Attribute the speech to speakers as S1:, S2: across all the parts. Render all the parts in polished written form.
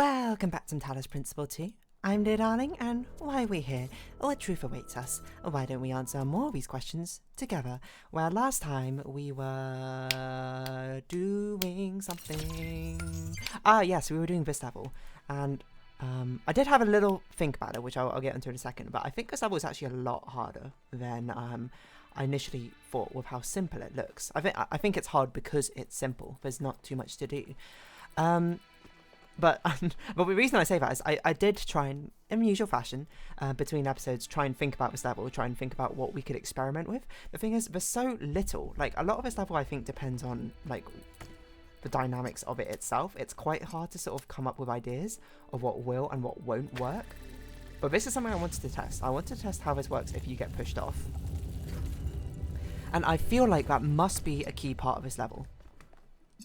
S1: Welcome back to Talos Principle 2. I'm dear darling, and why are we here? What truth awaits us? Why don't we answer more of these questions together? Well, last time we were doing something. Yes, we were doing this level, and I did have a little think about it, which I'll get into in a second. But I think this level is actually a lot harder than I initially thought with how simple it looks. I think it's hard because it's simple. There's not too much to do. But the reason I say that is I did try and, in usual fashion, between episodes, try and think about this level, try and think about what we could experiment with. The thing is, there's so little. Like, a lot of this level, I think, depends on, like, the dynamics of it itself. It's quite hard to sort of come up with ideas of what will and what won't work. But this is something I wanted to test. I wanted to test how this works if you get pushed off. And I feel like that must be a key part of this level.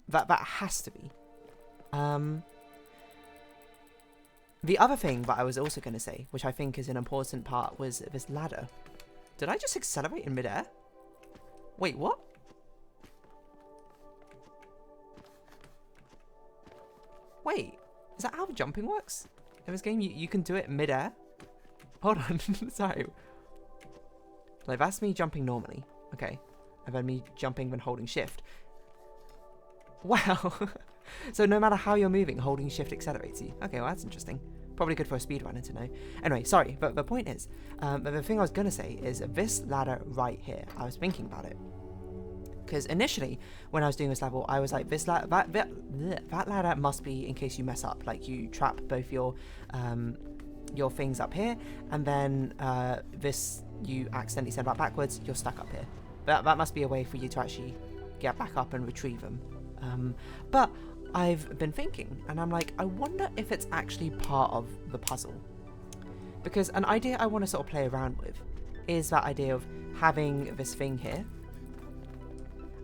S1: That has to be. The other thing that I was also going to say, which I think is an important part, was this ladder. Did I just accelerate in midair? Wait, what? Wait, is that how jumping works? In this game, you can do it midair? Hold on, sorry. Like, that's me jumping normally. Okay. And then me jumping when holding shift. Wow. So no matter how you're moving, holding shift accelerates you. Okay, well, that's interesting. Probably good for a speedrunner to know. Anyway, sorry, but the point is, the thing I was going to say is this ladder right here. I was thinking about it. Because initially, when I was doing this level, I was like, that ladder must be in case you mess up. Like, you trap both your things up here, and then you accidentally send that backwards, you're stuck up here. That must be a way for you to actually get back up and retrieve them. But I've been thinking, and I'm like, I wonder if it's actually part of the puzzle. Because an idea I want to sort of play around with is that idea of having this thing here,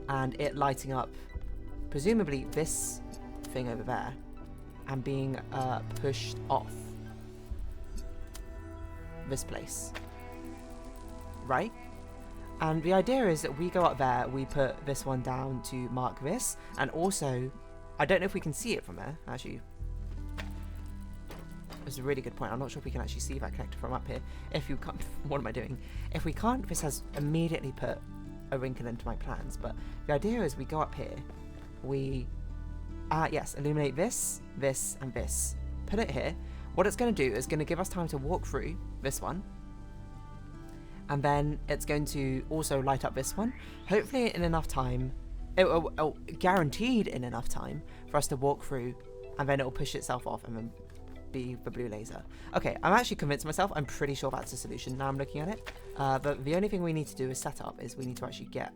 S1: and it lighting up, presumably this thing over there, and being pushed off this place. Right? And the idea is that we go up there, we put this one down to mark this, and also, I don't know if we can see it from there, actually. That's a really good point. I'm not sure if we can actually see that connector from up here. If you can't, what am I doing? If we can't, this has immediately put a wrinkle into my plans, but the idea is we go up here, we, yes, illuminate this, this, and this. Put it here. What it's going to do is going to give us time to walk through this one, and then it's going to also light up this one, hopefully in enough time, guaranteed in enough time for us to walk through, and then it'll push itself off and then be the blue laser. Okay, I'm actually convinced myself. I'm pretty sure that's the solution now I'm looking at it. But the only thing we need to do is set up is we need to actually get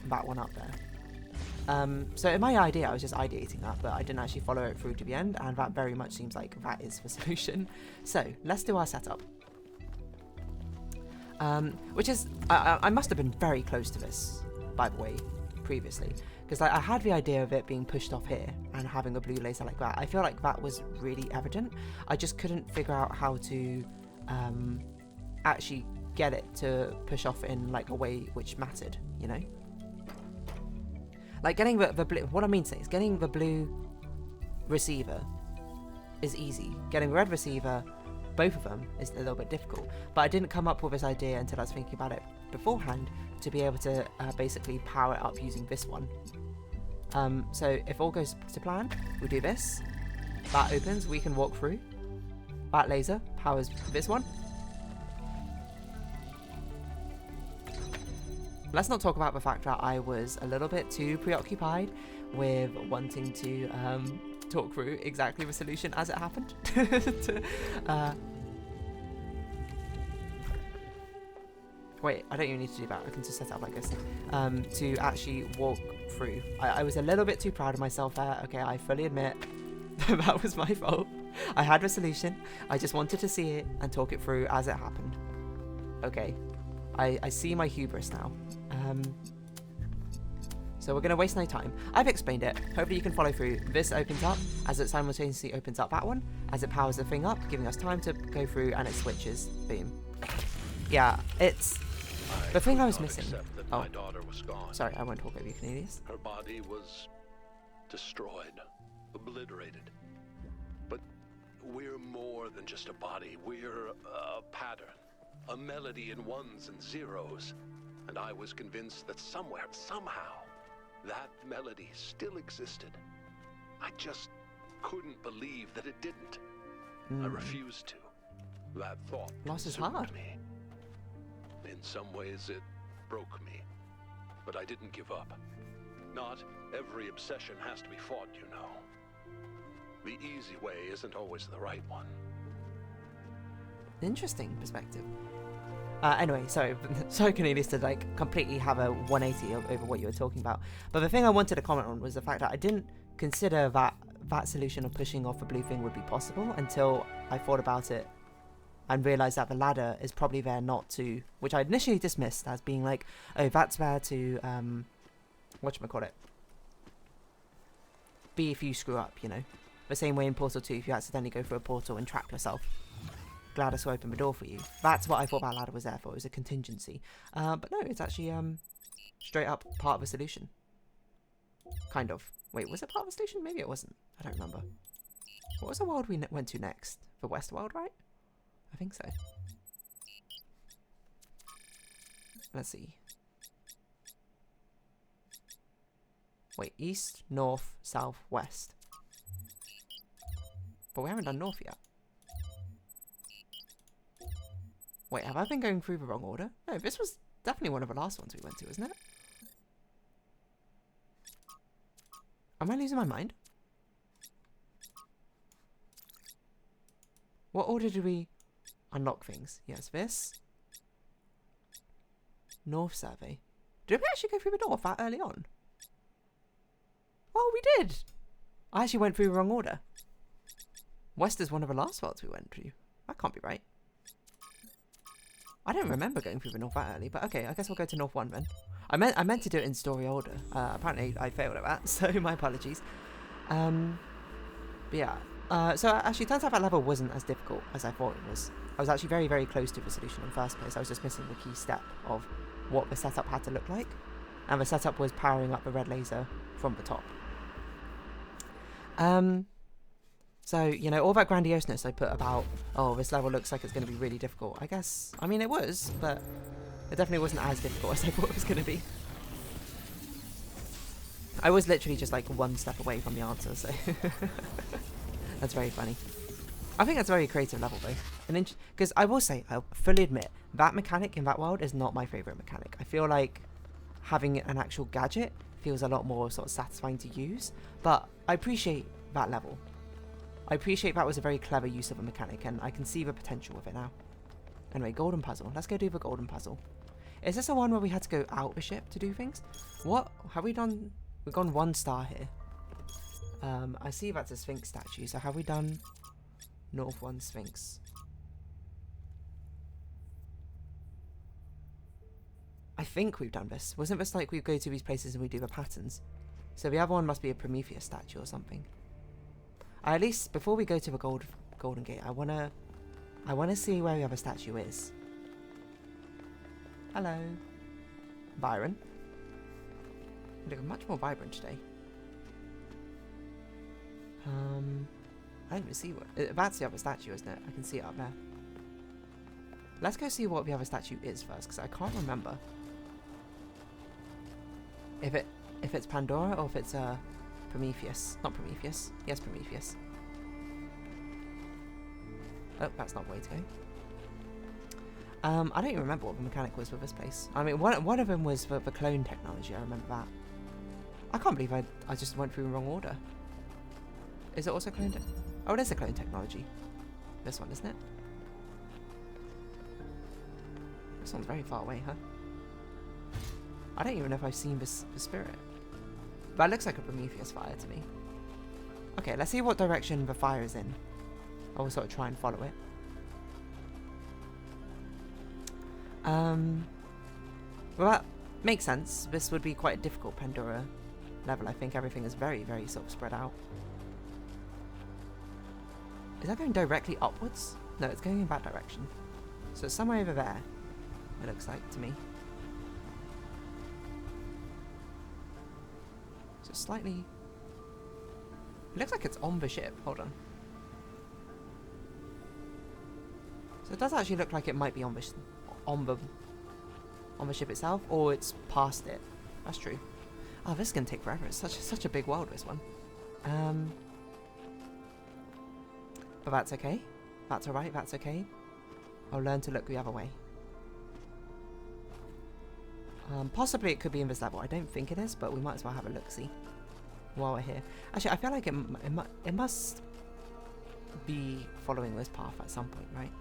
S1: that one up there. So in my idea, I was just ideating that, but I didn't actually follow it through to the end, and that very much seems like that is the solution. So let's do our setup. Which is, I must have been very close to this, by the way, previously, because I had the idea of it being pushed off here and having a blue laser like that. I feel like that was really evident. I just couldn't figure out how to actually get it to push off in like a way which mattered, you know? Like getting the blue, what I mean to say is getting the blue receiver is easy. Getting the red receiver, both of them, is a little bit difficult. But I didn't come up with this idea until I was thinking about it beforehand to be able to basically power it up using this one. So if all goes to plan, we do this. That opens, we can walk through. That laser powers this one. Let's not talk about the fact that I was a little bit too preoccupied with wanting to talk through exactly the solution as it happened. Wait, I don't even need to do that. I can just set it up like this. To actually walk through. I was a little bit too proud of myself there. Okay, I fully admit that was my fault. I had the solution. I just wanted to see it and talk it through as it happened. Okay, I see my hubris now. So we're going to waste no time. I've explained it. Hopefully you can follow through. This opens up as it simultaneously opens up that one, as it powers the thing up, giving us time to go through, and it switches. Boom. Yeah, it's the thing I was missing. Oh, my daughter was gone. Sorry, I won't talk over you, Canadians.
S2: Her body was destroyed, obliterated. But than just a body. We're a pattern, a melody in ones and zeros. And I was convinced that somewhere, somehow, that melody still existed. I just couldn't believe that it didn't. I refused to. That thought
S1: Loss is
S2: consumed
S1: hard.
S2: me. In some ways, it broke me. But I didn't give up. Not every obsession has to be fought, you know. The easy way isn't always the right one.
S1: Interesting perspective. Anyway, sorry Cornelius, to like completely have a 180 over what you were talking about. But the thing I wanted to comment on was the fact that I didn't consider that solution of pushing off a blue thing would be possible until I thought about it and realised that the ladder is probably there not to, which I initially dismissed as being like, oh, that's there to, whatchamacallit, be if you screw up, you know. The same way in Portal 2, if you accidentally go through a portal and trap yourself, GLaDOS will open the door for you. That's what I thought that ladder was there for. It was a contingency. But no, it's actually straight up part of the solution. Kind of. Wait, was it part of the solution? Maybe it wasn't. I don't remember. What was the world we went to next? The West world, right? I think so. Let's see. Wait, east, north, south, west. But we haven't done north yet. Wait, have I been going through the wrong order? No, this was definitely one of the last ones we went to, isn't it? Am I losing my mind? What order did we unlock things? Yes, this. North survey. Did we actually go through the north that early on? Oh, we did! I actually went through the wrong order. West is one of the last worlds we went through. That can't be right. I don't remember going through the north that early, but okay, I guess we'll go to North 1 then. I meant to do it in story order. Apparently I failed at that, so my apologies. But yeah. So actually it turns out that level wasn't as difficult as I thought it was. I was actually very, very close to the solution in the first place. I was just missing the key step of what the setup had to look like. And the setup was powering up the red laser from the top. So, you know, all that grandioseness I put about, oh, this level looks like it's going to be really difficult. I guess, I mean, it was, but it definitely wasn't as difficult as I thought it was going to be. I was literally just like one step away from the answer, so that's very funny. I think that's a very creative level though. And because I will say, I'll fully admit, that mechanic in that world is not my favourite mechanic. I feel like having an actual gadget feels a lot more sort of satisfying to use, but I appreciate that level. I appreciate that was a very clever use of a mechanic, and I can see the potential with it now. Anyway, golden puzzle. Let's go do the golden puzzle. Is this the one where we had to go out the ship to do things? What? Have we done... We've gone 1 star here. I see that's a Sphinx statue, so have we done North 1 Sphinx? I think we've done this. Wasn't this like we go to these places and we do the patterns? So the other one must be a Prometheus statue or something. At least before we go to the Golden Gate, I wanna see where the other statue is. Hello, Byron. You look much more vibrant today. I don't even see what. That's the other statue, isn't it? I can see it up there. Let's go see what the other statue is first, because I can't remember if it's Pandora or if it's Prometheus. Not Prometheus. Yes, Prometheus. Oh, that's not the way to go. I don't even remember what the mechanic was with this place. I mean, one of them was the clone technology. I remember that. I can't believe I just went through the wrong order. Is it also clone? Oh, it is a clone technology. This one, isn't it? This one's very far away, huh? I don't even know if I've seen the spirit. That looks like a Prometheus fire to me. Okay, let's see what direction the fire is in. I will sort of try and follow it. Well, that makes sense. This would be quite a difficult Pandora level. I think everything is very, very sort of spread out. Is that going directly upwards? No, it's going in that direction. So it's somewhere over there, it looks like to me. So slightly... It looks like it's on the ship. Hold on. So it does actually look like it might be on the on the ship itself, or it's past it. That's true. Oh, this is gonna take forever. It's such a big world, this one. But that's okay. That's alright. That's okay. I'll learn to look the other way. Possibly it could be in this level. I don't think it is, but we might as well have a look-see while we're here. Actually, I feel like it must be following this path at some point, right?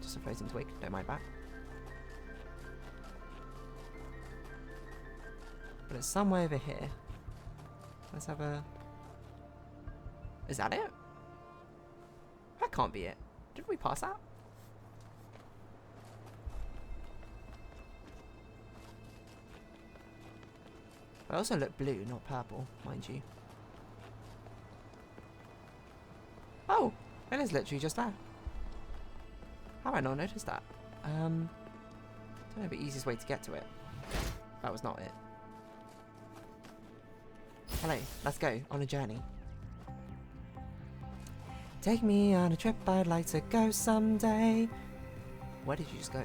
S1: Just a floating twig. Don't mind that. But it's somewhere over here. Let's have a... Is that it? That can't be it. Did we pass that? I also look blue, not purple, mind you. Oh! It is literally just there. How have I not noticed that? Don't know the easiest way to get to it. That was not it. Hello, let's go on a journey. Take me on a trip I'd like to go someday. Where did you just go?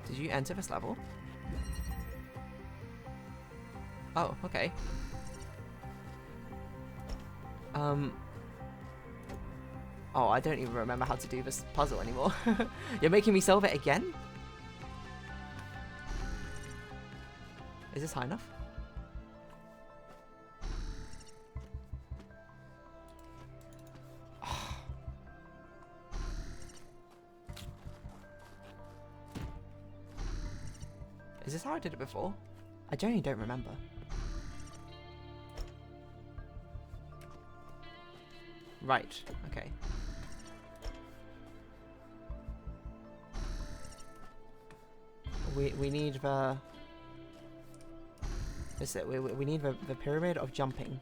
S1: Did you enter this level? Oh, okay. Oh, I don't even remember how to do this puzzle anymore. You're making me solve it again? Is this high enough? Is this how I did it before? I genuinely don't remember. Right, okay. We need the... This is it, we need the pyramid of jumping.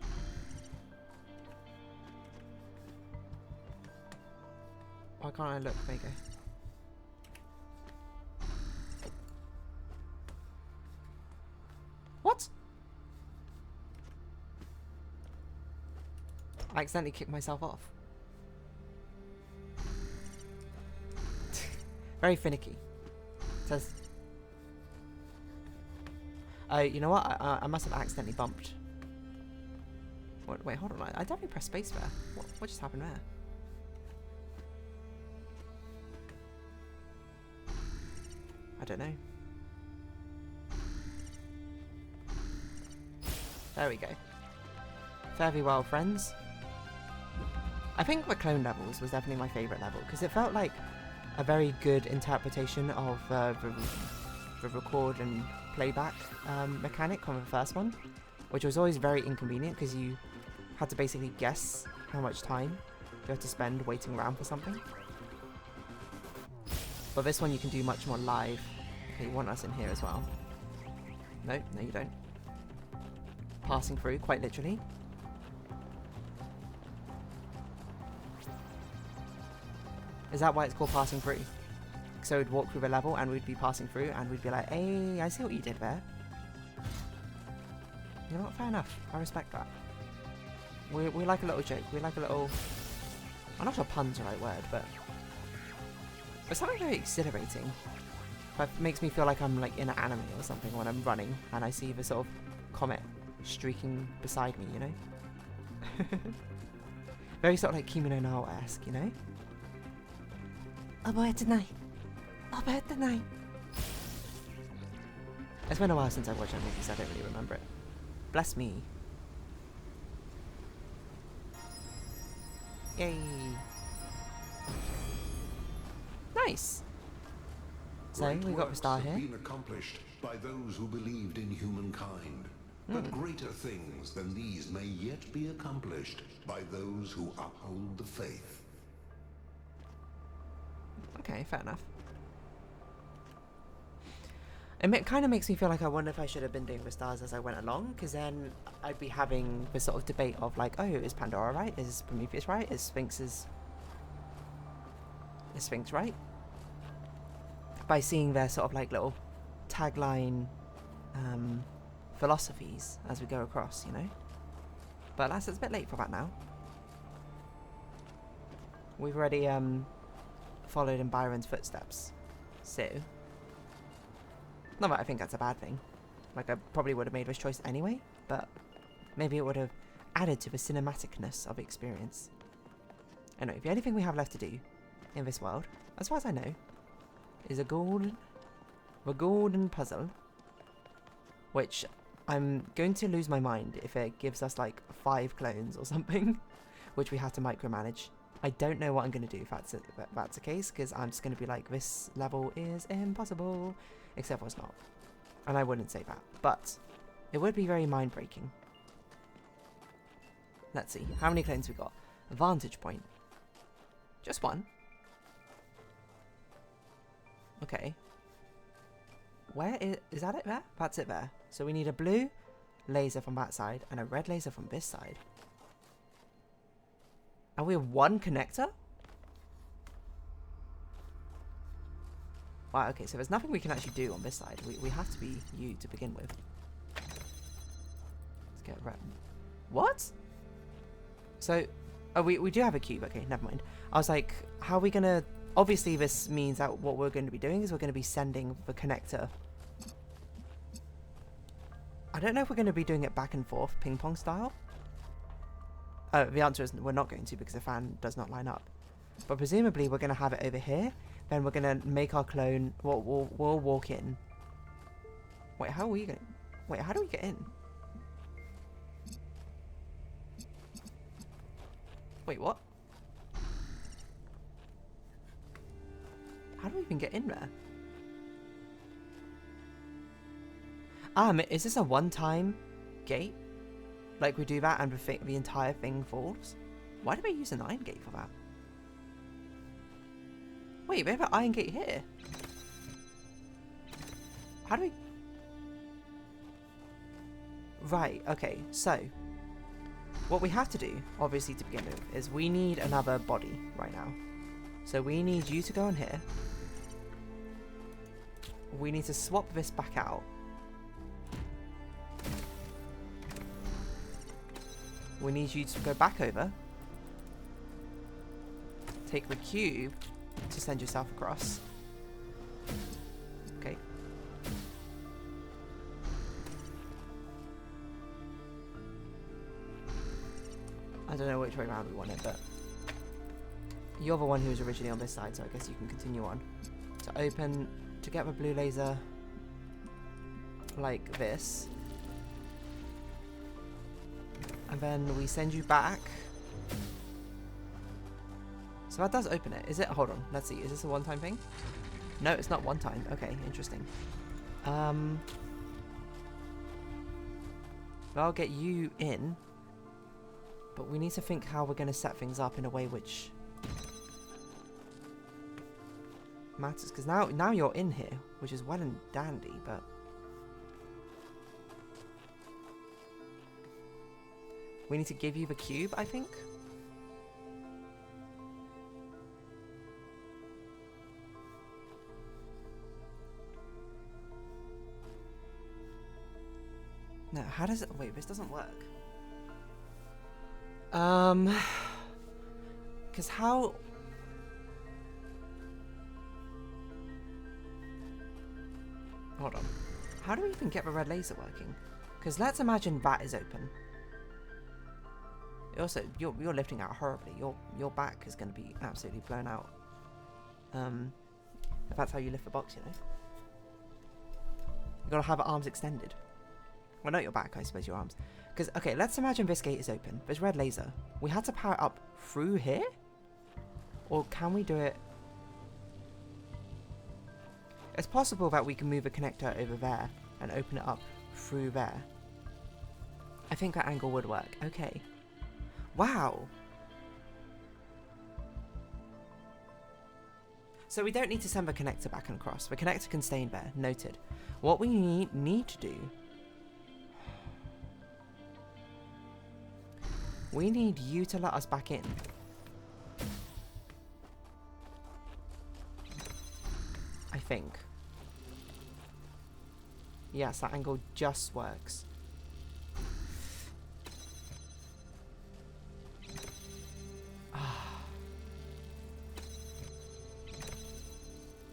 S1: Why can't I look? There you go. What? I accidentally kicked myself off. Very finicky. It says... you know what? I must have accidentally bumped. What, wait, hold on. I definitely pressed space there. What just happened there? I don't know. There we go. Fare thee well, friends. I think the clone levels was definitely my favourite level, because it felt like a very good interpretation of the record and playback mechanic on the first one, which was always very inconvenient because you had to basically guess how much time you had to spend waiting around for something. But this one you can do much more live. Okay, you want us in here as well. No, no you don't. Passing through, quite literally. Is that why it's called passing through? So we'd walk through the level and we'd be passing through and we'd be like, hey, I see what you did there. You know what, fair enough. I respect that. We like a little joke. We like a little... I'm not sure pun's the right word, but... It's something very exhilarating. It makes me feel like I'm like in an anime or something when I'm running and I see the sort of comet streaking beside me, you know? Very sort of like Kimi no Na-wa-esque, you know? Oboete tonight. It's been a while since I've watched that movie, so I don't really remember it. Bless me. Yay. Nice. So, we got the star here.
S3: Been accomplished by those who believed in humankind. But greater things than these may yet be accomplished by those who uphold the faith.
S1: Okay, fair enough. It kind of makes me feel like I wonder if I should have been doing the stars as I went along, because then I'd be having this sort of debate of like, oh, is Pandora right? Is Prometheus right? Is Sphinx right? By seeing their sort of like little tagline philosophies as we go across, you know? But alas, it's a bit late for that now. We've already followed in Byron's footsteps. So, not that I think that's a bad thing. Like, I probably would have made this choice anyway, but maybe it would have added to the cinematicness of the experience. Anyway, the only thing we have left to do in this world, as far as I know, is the golden puzzle, which I'm going to lose my mind if it gives us like 5 clones or something, which we have to micromanage. I don't know what I'm going to do if that's the case, because I'm just going to be like, this level is impossible, except for it's not. And I wouldn't say that, but it would be very mind-breaking. Let's see, how many clones we got? Vantage point. Just one. Okay. Where is that it there? That's it there. So we need a blue laser from that side and a red laser from this side. And we have one connector? Wow, okay, so there's nothing we can actually do on this side. We have to be you to begin with. Let's get red. What? So, oh, we do have a cube. Okay, never mind. I was like, how are we going to... Obviously, this means that what we're going to be doing is we're going to be sending the connector. I don't know if we're going to be doing it back and forth, ping pong style. The answer is we're not going to, because the fan does not line up. But presumably we're going to have it over here. Then we're going to make our clone. We'll walk in. Wait, how are we going? Wait, how do we get in? Wait, what? How do we even get in there? Is this a one-time gate? Like we do that and the entire thing falls? Why did we use an iron gate for that? Wait, we have an iron gate here. How do we... Right, okay, so... What we have to do, obviously to begin with, is we need another body right now. So we need you to go in here. We need to swap this back out. We need you to go back over. Take the cube to send yourself across. Okay. I don't know which way around we want it, but you're the one who was originally on this side, so I guess you can continue on. To open, to get the blue laser like this. And then we send you back. So that does open it. Is it? Hold on. Let's see. Is this a one-time thing? No, it's not one time. Okay, interesting. I'll get you in. But we need to think how we're going to set things up in a way which matters. Because now you're in here, which is well and dandy, but... We need to give you the cube, I think. No, how does it... Wait, this doesn't work. Because how... Hold on. How do we even get the red laser working? Because let's imagine that is open. Also, you're lifting out horribly. Your back is going to be absolutely blown out. If that's how you lift the box, you know. You gotta have arms extended. Well, not your back, I suppose your arms. Because, okay, let's imagine this gate is open. There's red laser. We had to power it up through here? Or can we do it... It's possible that we can move a connector over there and open it up through there. I think that angle would work. Okay. Wow. So we don't need to send the connector back and across. The connector can stay in there. Noted. What we need to do... We need you to let us back in. I think. Yes, that angle just works.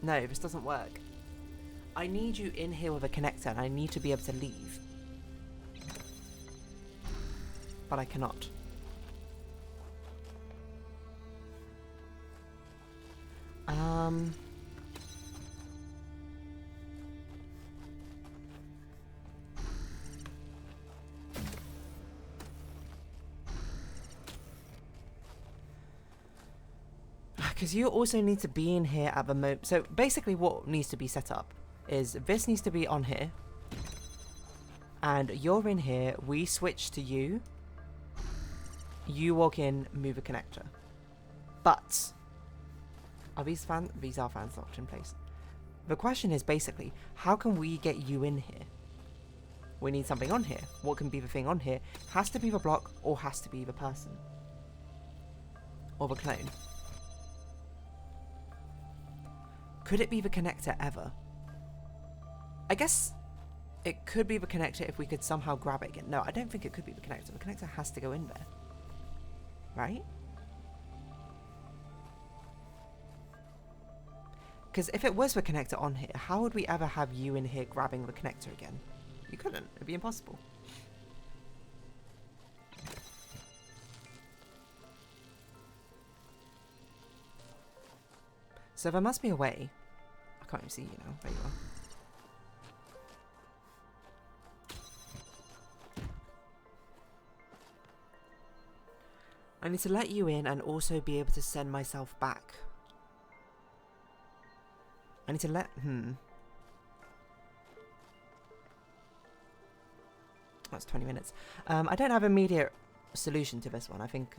S1: No, this doesn't work. I need you in here with a connector, and I need to be able to leave. But I cannot. Because you also need to be in here at the moment. So basically what needs to be set up is this needs to be on here. And you're in here, we switch to you. You walk in, move a connector. But are these fans? These are fans locked in place. The question is basically, how can we get you in here? We need something on here. What can be the thing on here? Has to be the block or has to be the person. Or the clone. Could it be the connector ever? I guess it could be the connector if we could somehow grab it again. No, I don't think it could be the connector. The connector has to go in there. Right? Because if it was the connector on here, how would we ever have you in here grabbing the connector again? You couldn't. It'd be impossible. So there must be a way. I can't even see you now. There you are. I need to let you in and also be able to send myself back. I need to let... That's 20 minutes. I don't have an immediate solution to this one. I think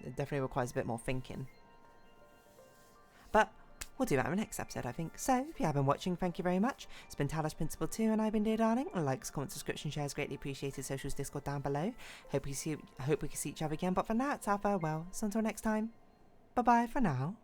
S1: it definitely requires a bit more thinking. But we'll do that in the next episode, I think. So, if you have been watching, thank you very much. It's been Talos Principle 2, and I've been Dear Darling. Likes, comments, subscription, shares, greatly appreciated. Socials, Discord down below. Hope we can see each other again. But for now, it's our farewell. So until next time, bye-bye for now.